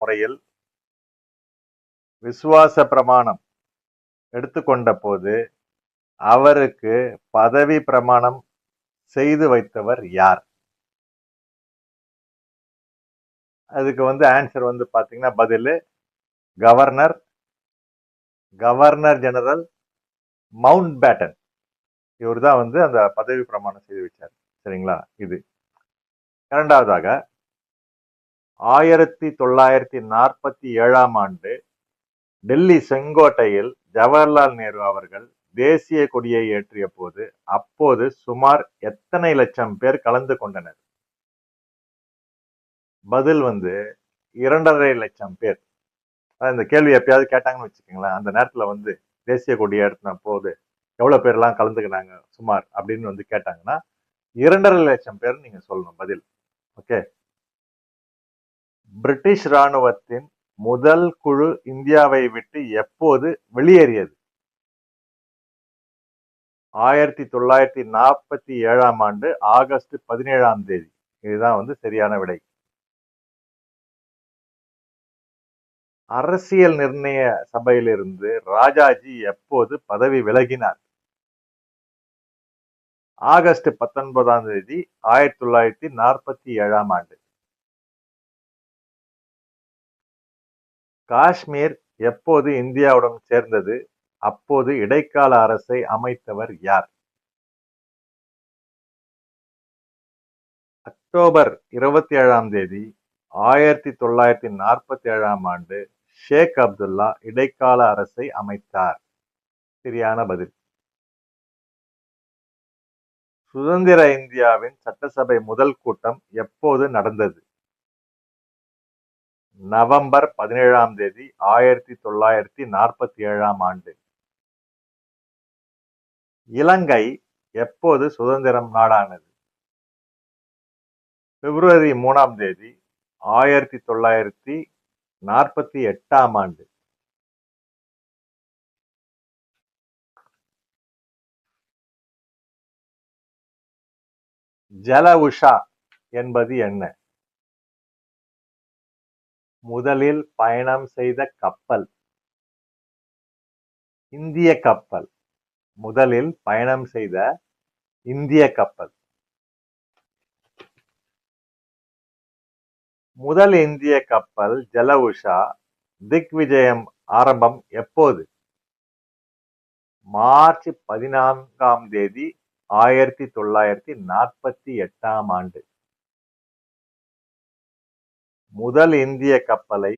முறையில் விசுவாச பிரமாணம் எடுத்துக்கொண்ட போது அவருக்கு பதவி பிரமாணம் செய்து வைத்தவர் யார்? அதுக்கு ஆன்சர் பாத்தீங்கன்னா பதில் கவர்னர் ஜெனரல் மவுண்ட் பேட்டன். இவர் தான் அந்த பதவி பிரமாணம் செய்து வச்சார். சரிங்களா? இது இரண்டாவதாக 1947ஆம் ஆண்டு டெல்லி செங்கோட்டையில் ஜவஹர்லால் நேரு அவர்கள் தேசிய கொடியை ஏற்றிய போது அப்போது சுமார் எத்தனை லட்சம் பேர் கலந்து கொண்டனர்? பதில் 2.5 லட்சம் பேர். இந்த கேள்வி எப்பயாவது கேட்டாங்கன்னு வச்சுக்கோங்களேன், அந்த நேரத்துல தேசிய கொடி ஏற்றின போது எவ்வளவு பேர்லாம் கலந்துக்கினாங்க சுமார் அப்படின்னு கேட்டாங்கன்னா 2.5 லட்சம் பேர் நீங்க சொல்லணும் பதில். ஓகே. பிரிட்டிஷ் ராணுவத்தின் முதல் குழு இந்தியாவை விட்டு எப்போது வெளியேறியது? 1947ஆம் ஆண்டு ஆகஸ்ட் 17ஆம் தேதி. இதுதான் சரியான விடை. அரசியல் நிர்ணய சபையிலிருந்து ராஜாஜி எப்போது பதவி விலகினார்? ஆகஸ்ட் 19ஆம் தேதி 1947ஆம் ஆண்டு. காஷ்மீர் எப்போது இந்தியாவுடன் சேர்ந்தது? அப்போது இடைக்கால அரசை அமைத்தவர் யார்? அக்டோபர் 27ஆம் தேதி 1947ஆம் ஆண்டு ஷேக் அப்துல்லா இடைக்கால அரசை அமைத்தார். சரியான பதில். சுதந்திர இந்தியாவின் சட்டசபை முதல் கூட்டம் எப்போது நடந்தது? நவம்பர் 17ஆம் தேதி 1947ஆம் ஆண்டு. இலங்கை எப்போது சுதந்திரம் நாடானது? பிப்ரவரி 3ஆம் தேதி 1948ஆம் ஆண்டு. ஜல உஷா என்பது என்ன? முதலில் பயணம் செய்த கப்பல். இந்திய கப்பல். முதலில் பயணம் செய்த இந்திய கப்பல். முதல் இந்திய கப்பல் ஜல உஷா திக்விஜயம் ஆரம்பம் எப்போது? மார்ச் 14ஆம் தேதி 1948ஆம் ஆண்டு. முதல் இந்திய கப்பலை